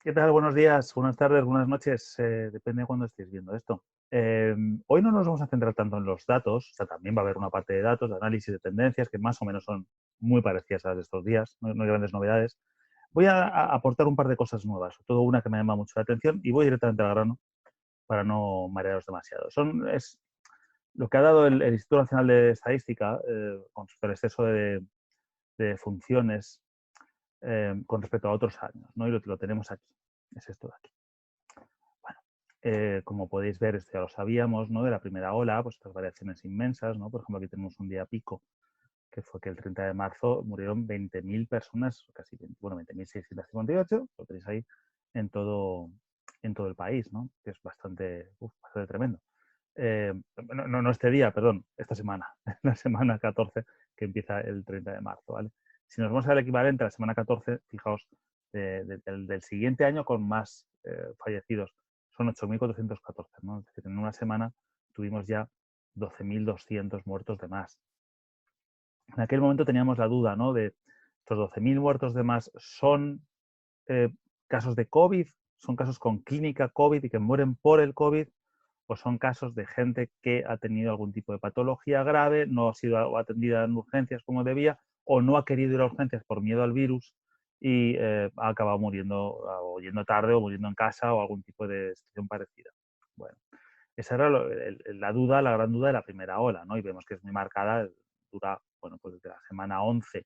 ¿Qué tal? Buenos días, buenas tardes, buenas noches, depende de cuándo estéis viendo esto. Hoy no nos vamos a centrar tanto en los datos, o sea, también va a haber una parte de datos, de análisis de tendencias, que más o menos son muy parecidas a las de estos días, no hay grandes novedades. Voy a aportar un par de cosas nuevas, sobre todo una que me llama mucho la atención, y voy directamente al grano para no marearos demasiado. Es lo que ha dado el Instituto Nacional de Estadística con el exceso de funciones con respecto a otros años, ¿no? Y lo tenemos aquí, es esto de aquí. Bueno, como podéis ver, esto ya lo sabíamos, ¿no? De la primera ola, pues estas variaciones inmensas, ¿no? Por ejemplo, aquí tenemos un día pico, que fue que el 30 de marzo murieron 20.000 personas, casi, bueno, 20.658, lo tenéis ahí en todo el país, ¿no? Que es bastante tremendo. No este día, perdón, esta semana, la semana 14, que empieza el 30 de marzo, ¿vale? Si nos vamos al equivalente a la semana 14, fijaos, del siguiente año con más fallecidos, son 8.414, ¿no? Es decir, en una semana tuvimos ya 12.200 muertos de más. En aquel momento teníamos la duda, ¿no? De estos 12.000 muertos de más, ¿son eh, casos de COVID? ¿Son casos con clínica COVID y que mueren por el COVID? ¿O son casos de gente que ha tenido algún tipo de patología grave, no ha sido atendida en urgencias como debía, o no ha querido ir a urgencias por miedo al virus y ha acabado muriendo, o yendo tarde, o muriendo en casa, o algún tipo de situación parecida? Bueno, esa era la duda, la gran duda de la primera ola, ¿no? Y vemos que es muy marcada, dura, bueno, pues desde la semana 11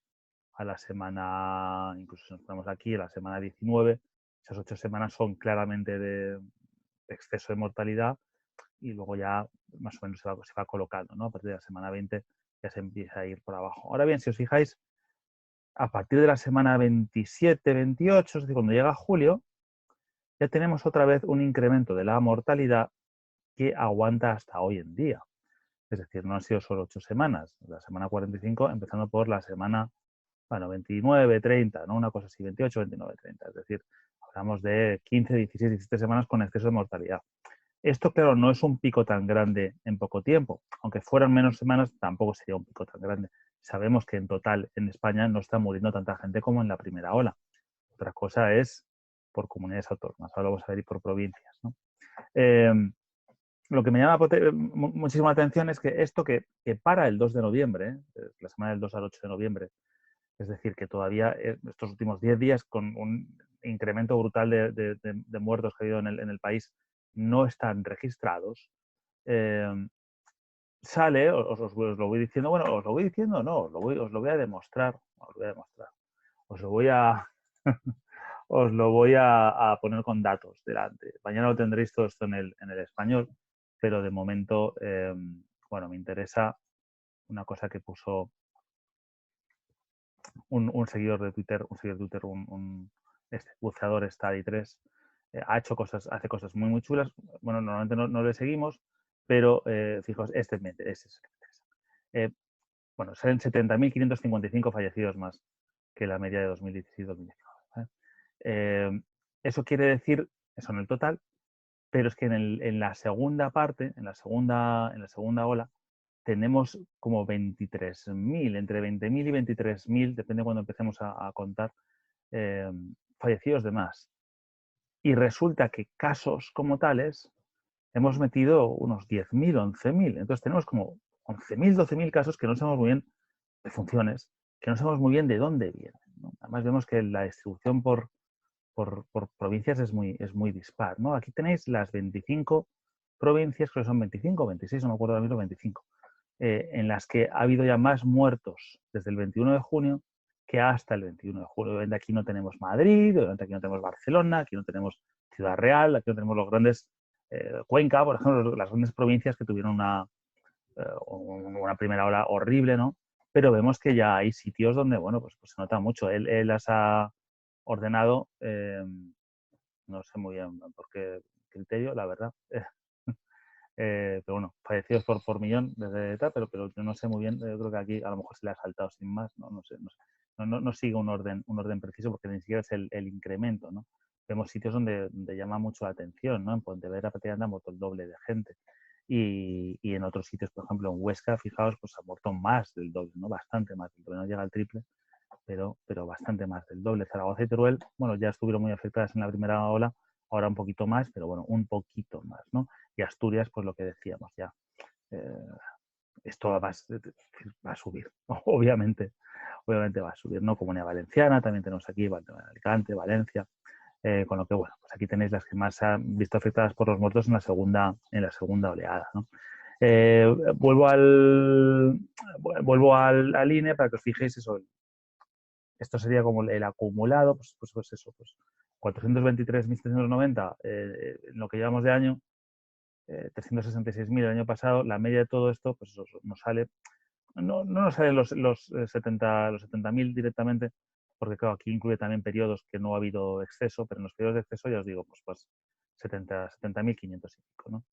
a la semana, incluso si nos ponemos aquí, a la semana 19, esas 8 semanas son claramente de exceso de mortalidad, y luego ya más o menos se va colocando, ¿no? A partir de la semana 20 ya se empieza a ir por abajo. Ahora bien, si os fijáis, a partir de la semana 27, 28, es decir, cuando llega julio, ya tenemos otra vez un incremento de la mortalidad que aguanta hasta hoy en día. Es decir, no han sido solo 8 semanas, la semana 45, empezando por la semana, bueno, 29, 30, ¿no? Una cosa así, 28, 29, 30. Es decir, hablamos de 15, 16, 17 semanas con exceso de mortalidad. Esto, claro, no es un pico tan grande en poco tiempo. Aunque fueran menos semanas, tampoco sería un pico tan grande. Sabemos que en total en España no está muriendo tanta gente como en la primera ola. Otra cosa es por comunidades autónomas. Ahora vamos a ver y por provincias, ¿no? Eh, lo que me llama muchísimo la atención es que esto que para el 2 de noviembre, la semana del 2 al 8 de noviembre, es decir, que todavía estos últimos 10 días con un incremento brutal de muertos que ha habido en el país no están registrados, eh, sale, os lo voy diciendo, bueno, os lo voy diciendo, no, os lo voy a demostrar, os lo voy a, os lo voy a poner con datos delante. Mañana lo tendréis todo esto en el español, pero de momento, bueno, me interesa una cosa que puso un seguidor de Twitter, este buceador Study3, hace cosas muy, muy chulas. Bueno, normalmente no le seguimos, pero fijaos, este es el que me interesa. Bueno, son 70.555 fallecidos más que la media de 2016-2019. Eso quiere decir, eso en el total, pero es que en la segunda parte, en la segunda ola, tenemos como 23.000, entre 20.000 y 23.000, depende de cuando empecemos a contar, eh, fallecidos de más. Y resulta que casos como tales hemos metido unos 10.000, 11.000. Entonces tenemos como 11.000, 12.000 casos que no sabemos muy bien de funciones, que no sabemos muy bien de dónde vienen, ¿no? Además vemos que la distribución por provincias es muy dispar, ¿no? Aquí tenéis las 25 provincias, creo que son 25 o 26, no me acuerdo ahora mismo, 25, en las que ha habido ya más muertos desde el 21 de junio que hasta el 21 de julio. Obviamente aquí no tenemos Madrid, obviamente aquí no tenemos Barcelona, aquí no tenemos Ciudad Real, aquí no tenemos los grandes, Cuenca, por ejemplo, las grandes provincias que tuvieron una primera ola horrible, ¿no? Pero vemos que ya hay sitios donde, bueno, pues se nota mucho. Él las ha ordenado, no sé muy bien por qué criterio, la verdad. Pero bueno, fallecidos por millón desde tal, pero yo no sé muy bien, yo creo que aquí a lo mejor se le ha saltado sin más, no sé. No sigue un orden preciso porque ni siquiera es el incremento, ¿no? Vemos sitios donde llama mucho la atención, ¿no? En Pontevedra prácticamente ha muerto el doble de gente. Y en otros sitios, por ejemplo en Huesca, fijaos, pues ha muerto más del doble, ¿no? Bastante más del doble, no llega al triple, pero bastante más del doble. Zaragoza y Teruel, bueno, ya estuvieron muy afectadas en la primera ola, ahora un poquito más, pero bueno, un poquito más, ¿no? Y Asturias, pues lo que decíamos ya, esto va a subir, obviamente va a subir, ¿no? Comunidad Valenciana, también tenemos aquí Alicante, Valencia, con lo que, bueno, pues aquí tenéis las que más se han visto afectadas por los muertos en la segunda oleada, ¿no? Vuelvo al INE para que os fijéis eso. Esto sería como el acumulado, pues eso, pues 423.390 en lo que llevamos de año, 366.000 el año pasado. La media de todo esto, pues eso nos sale, no nos salen los 70.000 directamente, porque claro, aquí incluye también periodos que no ha habido exceso, pero en los periodos de exceso ya os digo, pues 70.500 y pico, ¿no?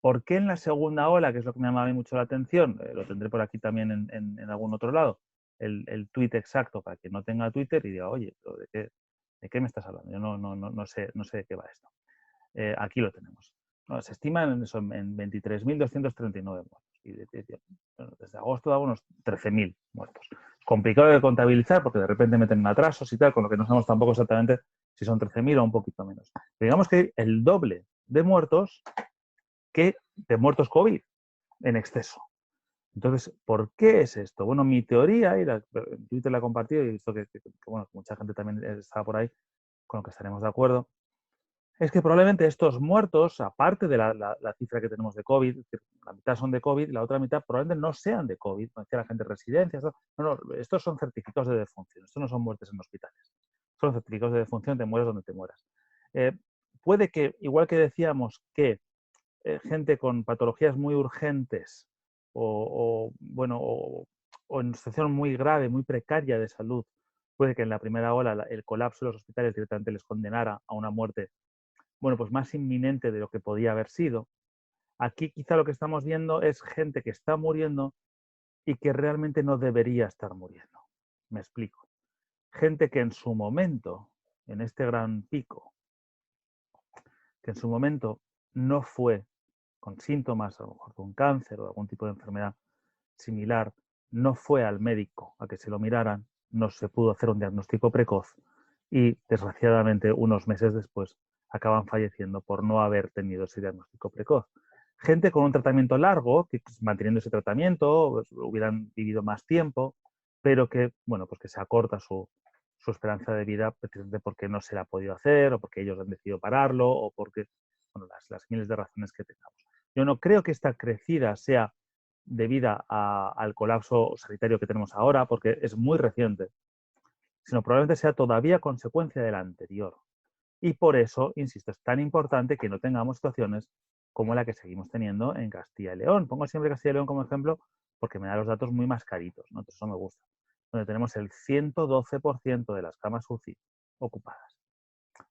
¿Por qué en la segunda ola, que es lo que me llama a mí mucho la atención, lo tendré por aquí también en algún otro lado, el tuit exacto para quien no tenga Twitter y diga, oye, ¿pero de qué me estás hablando? Yo no sé de qué va esto. Aquí lo tenemos. No, se estiman en 23.239 muertos. Y desde agosto da unos 13.000 muertos. Complicado de contabilizar porque de repente meten atrasos y tal, con lo que no sabemos tampoco exactamente si son 13.000 o un poquito menos. Pero digamos que hay el doble de muertos que de muertos COVID en exceso. Entonces, ¿por qué es esto? Bueno, mi teoría, y en Twitter la he compartido y he visto que bueno, mucha gente también estaba por ahí, con lo que estaremos de acuerdo, es que probablemente estos muertos, aparte de la cifra que tenemos de COVID, la mitad son de COVID, la otra mitad probablemente no sean de COVID, no decía la gente de residencias, no, estos son certificados de defunción, estos no son muertes en hospitales, son certificados de defunción, te mueres donde te mueras. Puede que, igual que decíamos que gente con patologías muy urgentes bueno, o en situación muy grave, muy precaria de salud, puede que en la primera ola el colapso de los hospitales directamente les condenara a una muerte, bueno, pues más inminente de lo que podía haber sido. Aquí quizá lo que estamos viendo es gente que está muriendo y que realmente no debería estar muriendo. Me explico. Gente que en su momento, en este gran pico, que en su momento no fue con síntomas, a lo mejor con cáncer o algún tipo de enfermedad similar, no fue al médico a que se lo miraran, no se pudo hacer un diagnóstico precoz y, desgraciadamente, unos meses después acaban falleciendo por no haber tenido ese diagnóstico precoz. Gente con un tratamiento largo, que manteniendo ese tratamiento pues, hubieran vivido más tiempo, pero que, bueno, pues que se acorta su esperanza de vida precisamente porque no se la ha podido hacer o porque ellos han decidido pararlo o porque, bueno, las miles de razones que tengamos. Yo no creo que esta crecida sea debida al colapso sanitario que tenemos ahora, porque es muy reciente, sino probablemente sea todavía consecuencia de la anterior. Y por eso, insisto, es tan importante que no tengamos situaciones como la que seguimos teniendo en Castilla y León. Pongo siempre Castilla y León como ejemplo porque me da los datos muy mascaritos, ¿no? Entonces eso me gusta. Donde tenemos el 112% de las camas UCI ocupadas.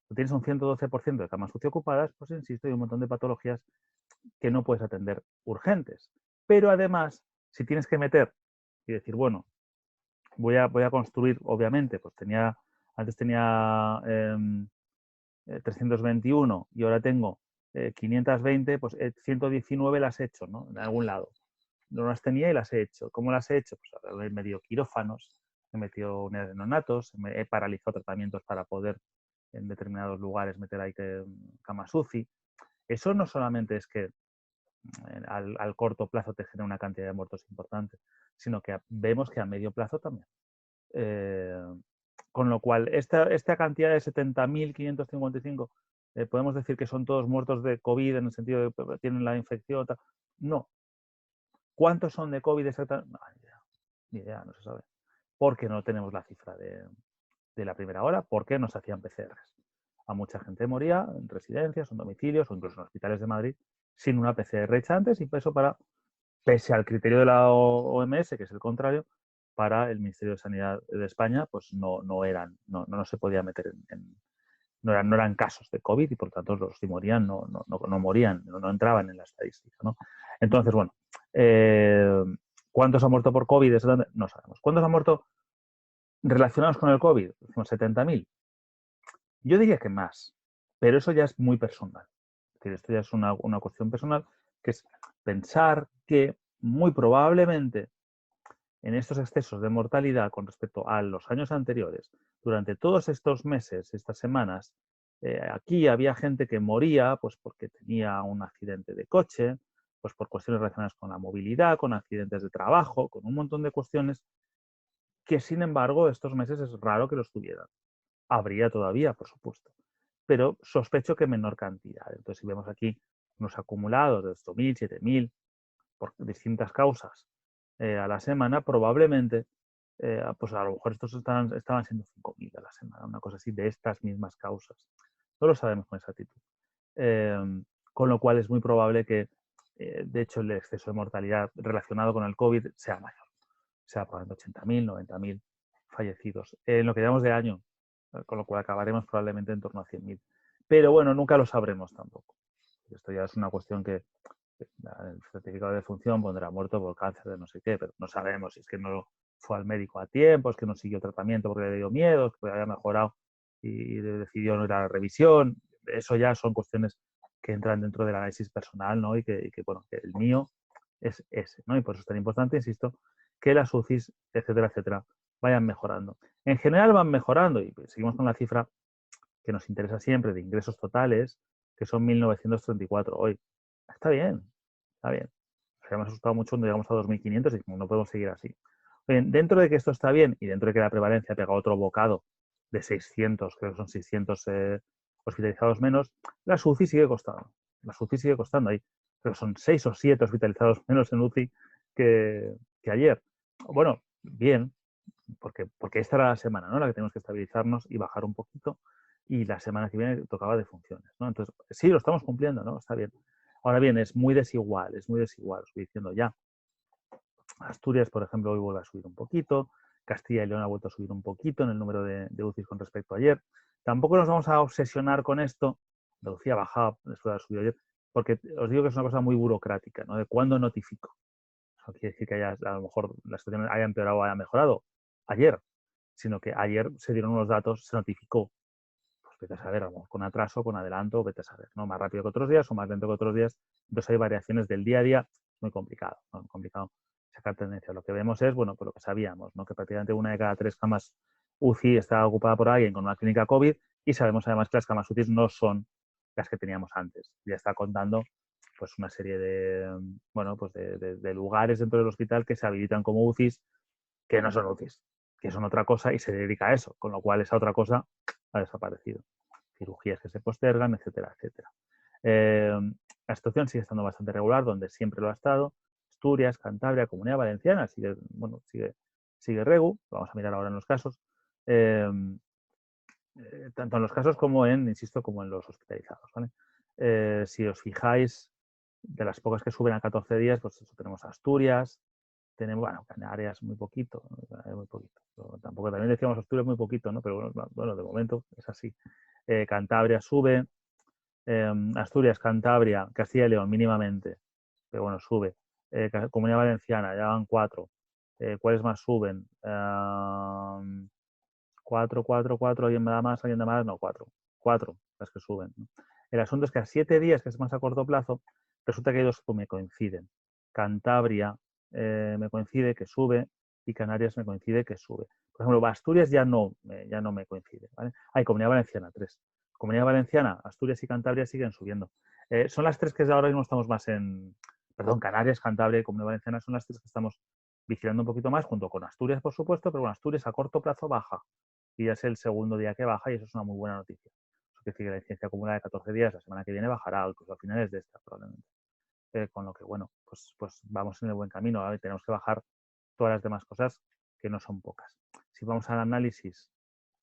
Si tienes un 112% de camas UCI ocupadas, pues insisto, hay un montón de patologías que no puedes atender urgentes. Pero además, si tienes que meter y decir, bueno, voy a construir, obviamente, pues antes tenía 321 y ahora tengo 520, pues 119 las he hecho, ¿no? En algún lado. No las tenía y las he hecho. ¿Cómo las he hecho? Pues he metido quirófanos, he metido unidades de neonatos, he paralizado tratamientos para poder en determinados lugares meter ahí camas UCI. Eso no solamente es que al corto plazo te genera una cantidad de muertos importante, sino que vemos que a medio plazo también. Con lo cual, esta cantidad de 70.555, podemos decir que son todos muertos de COVID en el sentido de que tienen la infección. No. ¿Cuántos son de COVID exactamente? No, ni idea, no se sabe. Porque no tenemos la cifra de la primera hora, porque no se hacían PCRs. A mucha gente moría en residencias, en domicilios o incluso en hospitales de Madrid sin una PCR hecha antes y eso pese al criterio de la OMS, que es el contrario, para el Ministerio de Sanidad de España, pues no se podía meter no eran casos de COVID y por tanto los que morían no morían, no entraban en la estadística, ¿no? Entonces, bueno, ¿cuántos han muerto por COVID? No sabemos. ¿Cuántos han muerto relacionados con el COVID? Decimos 70.000. Yo diría que más, pero eso ya es muy personal. Es decir, esto ya es una cuestión personal, que es pensar que muy probablemente en estos excesos de mortalidad con respecto a los años anteriores, durante todos estos meses, estas semanas, aquí había gente que moría pues porque tenía un accidente de coche, pues por cuestiones relacionadas con la movilidad, con accidentes de trabajo, con un montón de cuestiones que, sin embargo, estos meses es raro que los tuvieran. Habría todavía, por supuesto, pero sospecho que en menor cantidad. Entonces, si vemos aquí unos acumulados de 8.000, 7.000, por distintas causas a la semana, probablemente, pues a lo mejor estos estaban siendo 5.000 a la semana, una cosa así, de estas mismas causas. No lo sabemos con exactitud. Con lo cual es muy probable que, de hecho, el exceso de mortalidad relacionado con el COVID sea mayor, sea probablemente 80.000, 90.000 fallecidos en lo que llevamos de año, con lo cual acabaremos probablemente en torno a 100.000. Pero bueno, nunca lo sabremos tampoco. Esto ya es una cuestión que el certificado de defunción pondrá muerto por cáncer de no sé qué, pero no sabemos si es que no fue al médico a tiempo, es que no siguió tratamiento porque le dio miedo, que había mejorado y decidió no ir a la revisión. Eso ya son cuestiones que entran dentro del análisis personal, ¿no? Y que bueno, que el mío es ese, ¿no? Y por eso es tan importante, insisto, que las UCIs, etcétera, etcétera, vayan mejorando. En general van mejorando y seguimos con la cifra que nos interesa siempre de ingresos totales, que son 1.934 hoy. Está bien, está bien. Nos habíamos asustado mucho cuando llegamos a 2.500 y no podemos seguir así. Bien, dentro de que esto está bien y dentro de que la prevalencia pega otro bocado de 600, creo que son 600 hospitalizados menos, la UCI sigue costando. La UCI sigue costando ahí. Pero son 6 o 7 hospitalizados menos en UCI que ayer. Bueno, bien, porque esta era la semana, ¿no? La que tenemos que estabilizarnos y bajar un poquito. Y la semana que viene tocaba de funciones, ¿no? Entonces, sí, lo estamos cumpliendo, ¿no? Está bien. Ahora bien, es muy desigual, estoy diciendo ya. Asturias, por ejemplo, hoy vuelve a subir un poquito, Castilla y León ha vuelto a subir un poquito en el número de UCIs con respecto a ayer. Tampoco nos vamos a obsesionar con esto, Andalucía ha bajado después de haber subido ayer, porque os digo que es una cosa muy burocrática, ¿no? De cuándo notifico. No quiere decir que a lo mejor la situación haya empeorado o haya mejorado ayer, sino que ayer se dieron unos datos, se notificó. Pues vete a saber, a lo mejor con atraso, con adelanto, vete a saber, ¿no? Más rápido que otros días o más lento que otros días. Entonces hay variaciones del día a día, muy complicado, ¿no? Muy complicado sacar tendencia. Lo que vemos es, bueno, pues lo que sabíamos, ¿no? Que prácticamente una de cada 3 camas UCI está ocupada por alguien con una clínica COVID y sabemos además que las camas UCI no son las que teníamos antes. Ya está contando pues una serie de, bueno, pues de lugares dentro del hospital que se habilitan como UCIs que no son UCIs, que son otra cosa y se dedica a eso, con lo cual esa otra cosa ha desaparecido. Cirugías que se postergan, etcétera, etcétera. La situación sigue estando bastante regular, donde siempre lo ha estado. Asturias, Cantabria, Comunidad Valenciana, sigue regu, vamos a mirar ahora en los casos. Tanto en los casos como insisto, como en los hospitalizados. ¿Vale? Si os fijáis, de las pocas que suben a 14 días, pues eso, tenemos Asturias, tenemos, bueno, Canarias muy poquito, muy poquito. Tampoco también decíamos Asturias muy poquito, ¿no? Pero bueno, de momento es así. Cantabria sube, Asturias, Cantabria, Castilla y León mínimamente, pero bueno, sube. Comunidad Valenciana, ya van 4. ¿Cuáles más suben? 4, 4, 4, ¿alguien da más? ¿Alguien da más? No, 4. 4 las que suben, ¿no? El asunto es que a 7 días, que es más a corto plazo, resulta que hay 2 que me coinciden. Cantabria me coincide que sube y Canarias me coincide que sube. Por ejemplo, Asturias ya no me coincide. ¿Vale? Hay Comunidad Valenciana, 3. Comunidad Valenciana, Asturias y Cantabria siguen subiendo. Son las 3 que ahora mismo estamos más en... Perdón, Canarias, Cantabria y Comunidad Valenciana son las 3 que estamos vigilando un poquito más, junto con Asturias, por supuesto, pero bueno, Asturias a corto plazo baja. Y ya es el segundo día que baja y eso es una muy buena noticia. Eso quiere decir que la incidencia acumulada de 14 días, la semana que viene bajará, incluso a finales de esta probablemente. Con lo que, bueno, pues vamos en el buen camino. ¿Vale? Tenemos que bajar todas las demás cosas, que no son pocas. Si vamos al análisis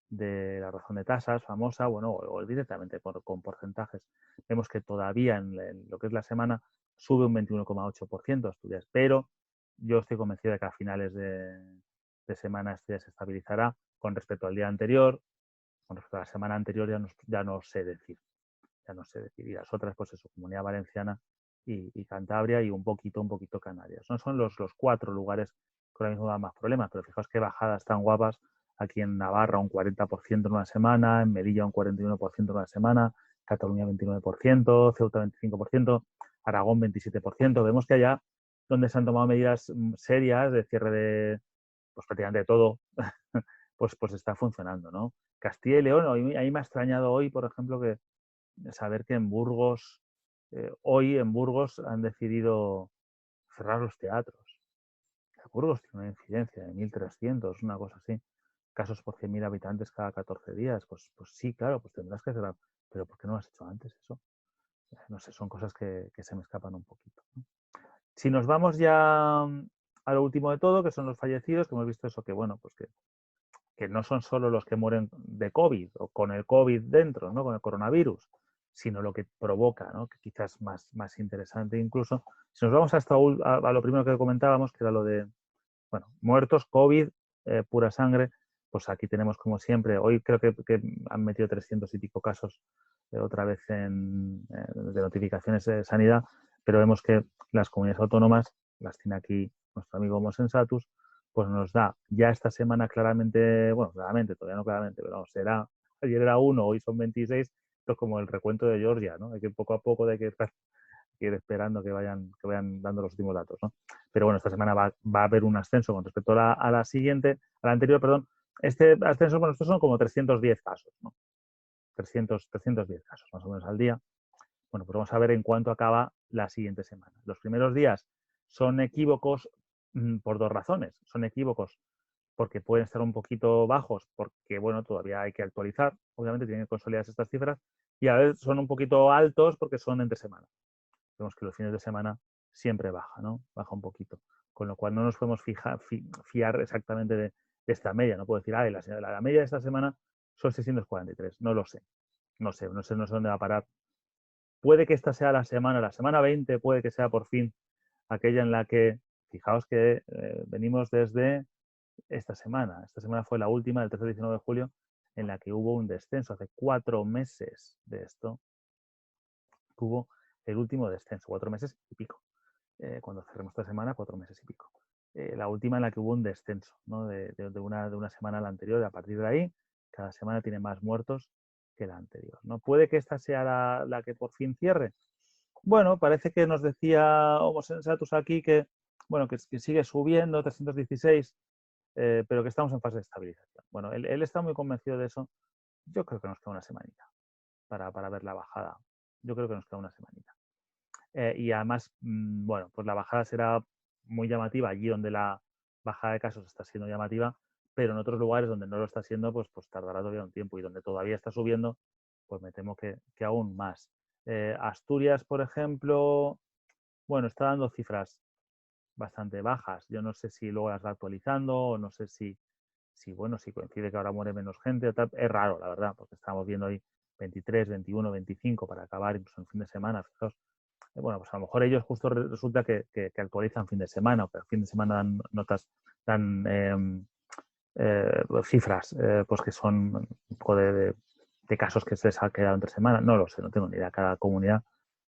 de la razón de tasas famosa, bueno, o directamente con porcentajes, vemos que todavía en lo que es la semana sube un 21,8% Asturias, pero yo estoy convencido de que a finales de semana esto ya se estabilizará con respecto al día anterior, con respecto a la semana anterior ya no sé decir. Ya no sé decir. Y las otras, pues eso, Comunidad Valenciana y Cantabria y un poquito Canarias. No son los 4 lugares que ahora mismo dan más problemas, pero fijaos qué bajadas tan guapas. Aquí en Navarra un 40% en una semana, en Melilla un 41% en una semana, Cataluña 29%, Ceuta 25%, Aragón 27%. Vemos que allá donde se han tomado medidas serias de cierre pues prácticamente todo, pues está funcionando, ¿no? Castilla y León, a mí me ha extrañado hoy, por ejemplo, que saber que en Burgos, hoy en Burgos han decidido cerrar los teatros. Burgos tiene una incidencia de 1.300, una cosa así. Casos por 100.000 habitantes cada 14 días. Pues sí, claro, pues tendrás que cerrar. Pero ¿por qué no lo has hecho antes eso? No sé, son cosas que se me escapan un poquito, ¿no? Si nos vamos ya a lo último de todo, que son los fallecidos, que hemos visto eso, que bueno, pues que no son solo los que mueren de COVID o con el COVID dentro, ¿no? Con el coronavirus, sino lo que provoca, ¿no? Que quizás más interesante incluso. Si nos vamos hasta a lo primero que comentábamos, que era lo de, bueno, muertos, COVID, pura sangre, pues aquí tenemos como siempre, hoy creo que han metido 300 y pico casos otra vez de notificaciones de sanidad, pero vemos que las comunidades autónomas, las tiene aquí nuestro amigo Homo Sensatus, pues nos da ya esta semana claramente, bueno, claramente, todavía no claramente, pero vamos, ayer era 1, hoy son 26, esto es como el recuento de Georgia, ¿no? Hay que poco a poco de que ir esperando que vayan dando los últimos datos, ¿no? Pero bueno, esta semana va a haber un ascenso con respecto a la siguiente, a la anterior, perdón. Este ascenso, bueno, estos son como 310 casos, ¿no? 310 casos más o menos al día. Bueno, pues vamos a ver en cuánto acaba la siguiente semana. Los primeros días son equívocos por dos razones. Son equívocos porque pueden estar un poquito bajos, porque, bueno, todavía hay que actualizar. Obviamente tienen que consolidarse estas cifras. Y a veces son un poquito altos porque son entre semana. Vemos que los fines de semana siempre baja, ¿no? Baja un poquito. Con lo cual no nos podemos fiar exactamente de esta media. No puedo decir, la media de esta semana son 643. No lo sé. No sé dónde va a parar. Puede que esta sea la semana 20, puede que sea por fin aquella en la que, fijaos que venimos desde esta semana. Esta semana fue la última, del 13 al 19 de julio, en la que hubo un descenso. Hace 4 meses de esto hubo el último descenso, 4 meses y pico. Cuando cerremos esta semana, 4 meses y pico. La última en la que hubo un descenso, ¿no? de una semana a la anterior. Y a partir de ahí, cada semana tiene más muertos que la anterior, ¿no? ¿Puede que esta sea la que por fin cierre? Bueno, parece que nos decía Homo Sensatus aquí que, bueno, que sigue subiendo, 316, pero que estamos en fase de estabilización. Bueno, él está muy convencido de eso. Yo creo que nos queda una semanita para ver la bajada. Yo creo que nos queda una semanita. Y además, bueno, pues la bajada será muy llamativa allí donde la bajada de casos está siendo llamativa, pero en otros lugares donde no lo está siendo, pues tardará todavía un tiempo. Y donde todavía está subiendo, pues me temo que aún más. Asturias, por ejemplo, bueno, está dando cifras bastante bajas. Yo no sé si luego las va actualizando o no sé si coincide que ahora muere menos gente o tal. Es raro, la verdad, porque estamos viendo ahí 23, 21, 25 para acabar incluso en fin de semana. Fijaos, bueno, pues a lo mejor ellos justo resulta que actualizan fin de semana, o que al fin de semana dan notas, dan cifras, pues que son un poco de casos que se les ha quedado entre semana. No lo sé, no tengo ni idea. Cada comunidad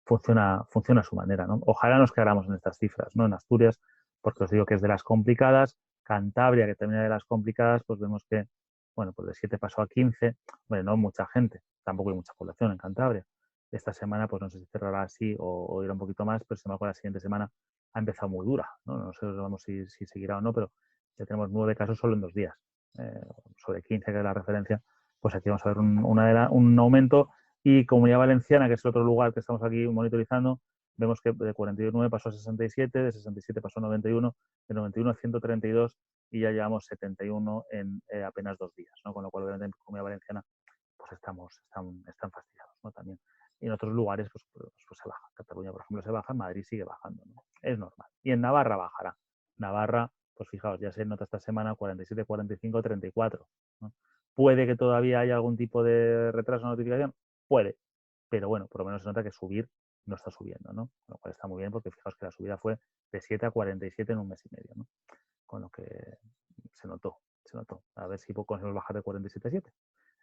funciona a su manera, ¿no? Ojalá nos quedáramos en estas cifras, ¿no? En Asturias, porque os digo que es de las complicadas. Cantabria, que también es de las complicadas, pues vemos que, bueno, pues de 7 pasó a 15. Bueno, no mucha gente, tampoco hay mucha población en Cantabria. Esta semana, pues no sé si cerrará así o irá un poquito más, pero sin embargo la siguiente semana ha empezado muy dura, ¿no? No sé vamos, si seguirá o no, pero ya tenemos 9 casos solo en 2 días, sobre 15 que es la referencia, pues aquí vamos a ver un aumento. Y Comunidad Valenciana, que es el otro lugar que estamos aquí monitorizando, vemos que de 49 pasó a 67, de 67 pasó a 91, de 91 a 132 y ya llevamos 71 en apenas 2 días, ¿no? Con lo cual, obviamente, en Comunidad Valenciana pues están fastidiados, ¿no? También. Y en otros lugares pues se baja. Cataluña, por ejemplo, se baja, Madrid sigue bajando, ¿no? Es normal. Y en Navarra bajará. Navarra, pues fijaos, ya se nota esta semana 47, 45, 34. ¿No? Puede que todavía haya algún tipo de retraso en la notificación, puede, pero bueno, por lo menos se nota que subir no está subiendo, ¿no? Con lo cual está muy bien porque fijaos que la subida fue de 7 a 47 en un mes y medio, ¿no? Con lo que se notó. A ver si conseguimos bajar de 47 a 7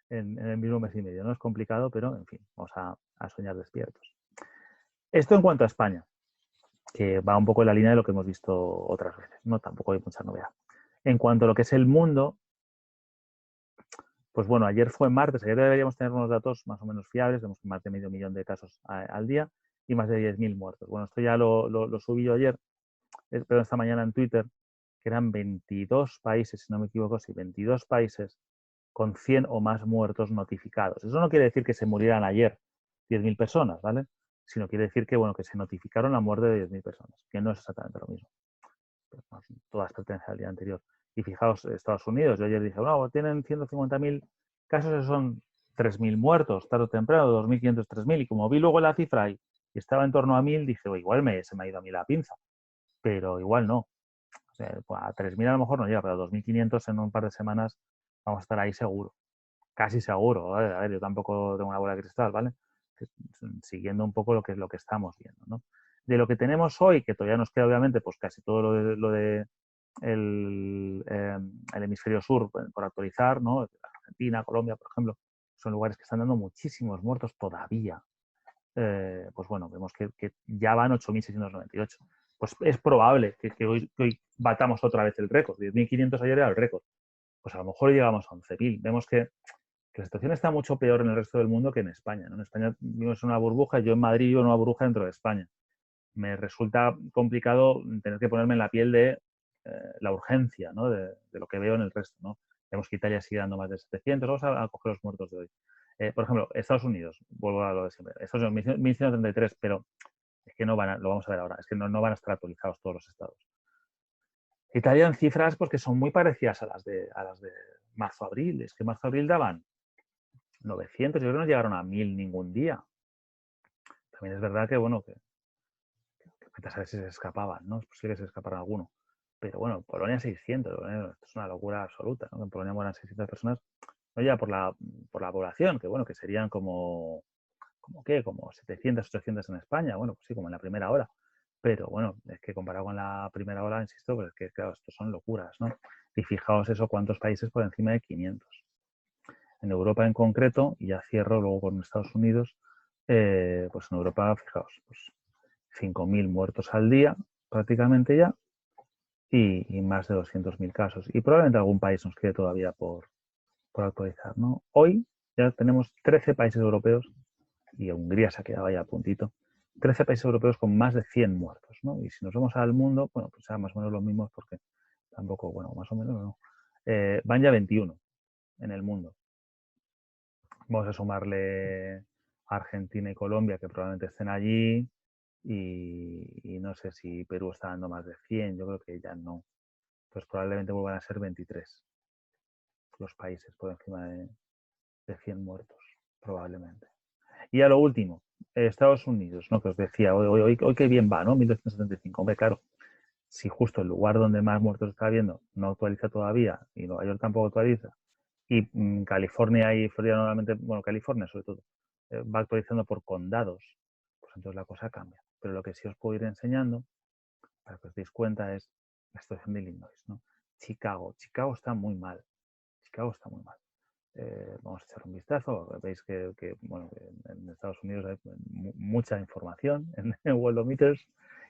en el mismo mes y medio, ¿no? Es complicado, pero en fin, vamos a soñar despiertos. Esto en cuanto a España, que va un poco en la línea de lo que hemos visto otras veces, ¿no? Tampoco hay mucha novedad. En cuanto a lo que es el mundo, pues bueno, ayer fue martes, ayer deberíamos tener unos datos más o menos fiables, vemos más de 500.000 de casos al día y más de 10.000 muertos. Bueno, esto ya lo subí yo ayer, pero esta mañana en Twitter, que eran 22 países, si no me equivoco, sí, 22 países con 100 o más muertos notificados. Eso no quiere decir que se murieran ayer 10.000 personas, ¿vale? Sino quiere decir que, bueno, que se notificaron la muerte de 10.000 personas, que no es exactamente lo mismo. Pero, bueno, todas pertenecen al día anterior. Y fijaos, Estados Unidos, yo ayer dije, no, tienen 150.000 casos, esos son 3.000 muertos, tarde o temprano, 2.500, 3.000. Y como vi luego la cifra y estaba en torno a 1.000, dije, igual se me ha ido a mí la pinza. Pero igual no. O sea, pues a 3.000 a lo mejor no llega, pero a 2.500 en un par de semanas vamos a estar ahí seguro. Casi seguro. ¿Vale? A ver, yo tampoco tengo una bola de cristal, ¿vale? Siguiendo un poco lo que estamos viendo, ¿no? De lo que tenemos hoy, que todavía nos queda obviamente pues casi todo lo de el hemisferio sur por actualizar, ¿no? Argentina, Colombia, por ejemplo, son lugares que están dando muchísimos muertos todavía. Pues bueno, vemos que ya van 8.698. Pues es probable que hoy batamos otra vez el récord. 10.500 ayer era el récord. Pues a lo mejor llegamos a 11.000. Vemos que la situación está mucho peor en el resto del mundo que en España, ¿no? En España vivimos en una burbuja, yo en Madrid vivo en una burbuja dentro de España. Me resulta complicado tener que ponerme en la piel de la urgencia, ¿no? de lo que veo en el resto, ¿no? Vemos que Italia sigue dando más de 700. Vamos a coger los muertos de hoy. Por ejemplo, Estados Unidos, vuelvo a lo de siempre. Estados Unidos, 1.133, pero es que no van a, lo vamos a ver ahora, es que no van a estar actualizados todos los estados. Italia en cifras pues, que son muy parecidas a las de marzo-abril. Es que marzo-abril daban 900, yo creo que no llegaron a 1.000 ningún día. También es verdad que, bueno, que a saber si se escapaban, ¿no? Es posible que se escaparan alguno. Pero bueno, Polonia 600, esto es una locura absoluta, ¿no? En Polonia mueran 600 personas, no ya por la población, que bueno, que serían como 700, 800 en España, bueno, pues sí, como en la primera ola. Pero bueno, es que comparado con la primera ola, insisto, pues es que claro, esto son locuras, ¿no? Y fijaos eso, cuántos países por encima de 500. En Europa en concreto, y ya cierro luego con Estados Unidos, pues en Europa, fijaos, pues 5.000 muertos al día prácticamente ya y más de 200.000 casos. Y probablemente algún país nos quede todavía por actualizar, ¿no? Hoy ya tenemos 13 países europeos y Hungría se ha quedado ya a puntito. 13 países europeos con más de 100 muertos, ¿no? Y si nos vamos al mundo, bueno, pues ya más o menos los mismos porque tampoco, bueno, más o menos no. Van ya 21 en el mundo. Vamos a sumarle Argentina y Colombia, que probablemente estén allí, y no sé si Perú está dando más de 100, yo creo que ya no. Pues probablemente vuelvan a ser 23 los países por encima de 100 muertos, probablemente. Y a lo último, Estados Unidos, ¿no? Que os decía, hoy qué bien va, ¿no? 1.275. Hombre, claro, si justo el lugar donde más muertos está habiendo no actualiza todavía y Nueva York tampoco actualiza, y California y Florida normalmente, bueno, California sobre todo, va actualizando por condados, pues entonces la cosa cambia. Pero lo que sí os puedo ir enseñando, para que os deis cuenta, es la situación de Illinois, ¿no? Chicago está muy mal. Chicago está muy mal. Vamos a echar un vistazo. Veis que bueno, que en Estados Unidos hay mucha información en Worldometers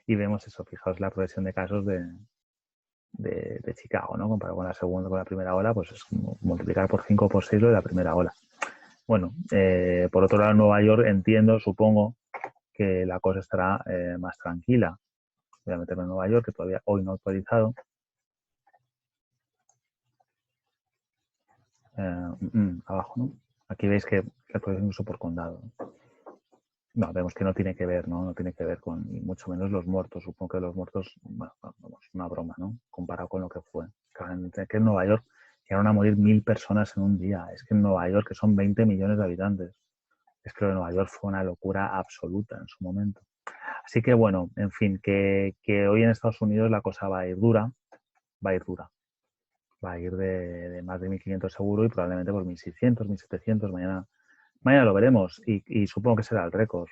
y vemos eso. Fijaos la progresión de casos de Chicago, ¿no? Comparado con la segunda, con la primera ola, pues es multiplicar por 5 o por 6 lo de la primera ola. Bueno, por otro lado, en Nueva York entiendo, supongo, que la cosa estará más tranquila. Voy a meterme en Nueva York, que todavía hoy no he actualizado. Abajo, ¿no? Aquí veis que la actualización incluso por condado. No, vemos que no tiene que ver, ¿no? No tiene que ver con, ni mucho menos los muertos. Supongo que los muertos, bueno, vamos, una broma, ¿no? Comparado con lo que fue. Que en Nueva York llegaron a morir 1.000 personas en un día. Es que en Nueva York, que son 20 millones de habitantes, es que lo de Nueva York fue una locura absoluta en su momento. Así que bueno, en fin, que hoy en Estados Unidos la cosa va a ir dura, va a ir dura. Va a ir de más de 1.500 seguro y probablemente por 1.600, 1.700. Mañana lo veremos y supongo que será el récord.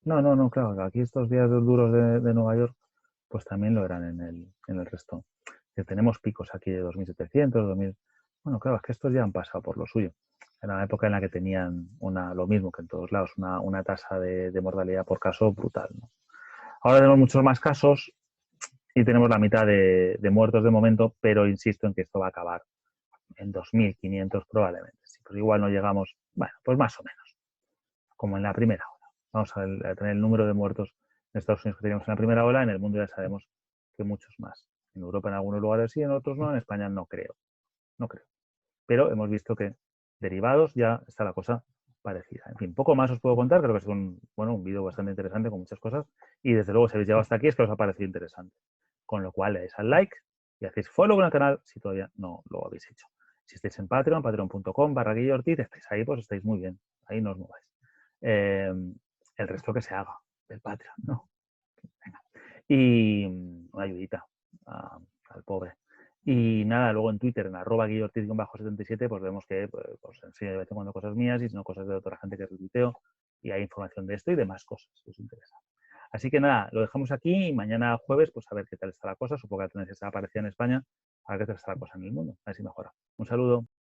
No, claro, aquí estos días duros de Nueva York, pues también lo eran en el resto. Que tenemos picos aquí de 2.700, 2.000. Bueno, claro, es que estos ya han pasado por lo suyo. Era una época en la que tenían lo mismo que en todos lados, una tasa de mortalidad por caso brutal, ¿no? Ahora tenemos muchos más casos y tenemos la mitad de muertos de momento, pero insisto en que esto va a acabar en 2.500 probablemente. Sí, pero igual no llegamos, bueno, pues más o menos, como en la primera ola. Vamos a tener el número de muertos en Estados Unidos que teníamos en la primera ola, en el mundo ya sabemos que muchos más. En Europa en algunos lugares sí, en otros no, en España no creo. No creo. Pero hemos visto que derivados ya está la cosa parecida. En fin, poco más os puedo contar, creo que es un vídeo bastante interesante con muchas cosas y desde luego si habéis llegado hasta aquí es que os ha parecido interesante. Con lo cual le dais al like y hacéis follow en el canal si todavía no lo habéis hecho. Si estáis en Patreon, patreon.com/Guillo Ortiz, estáis ahí, pues estáis muy bien. Ahí no os mováis. El resto que se haga del Patreon, ¿no? Venga. Y una ayudita al pobre. Y nada, luego en Twitter, en @GuilloOrtiz_77, pues vemos que pues enseño de vez en cuando cosas mías y si no cosas de otra gente que retuiteo y hay información de esto y de más cosas, si os interesa. Así que nada, lo dejamos aquí y mañana jueves, pues a ver qué tal está la cosa. Supongo que la tendencia está parecida en España, a ver qué tal está la cosa en el mundo, a ver si mejora. Un saludo.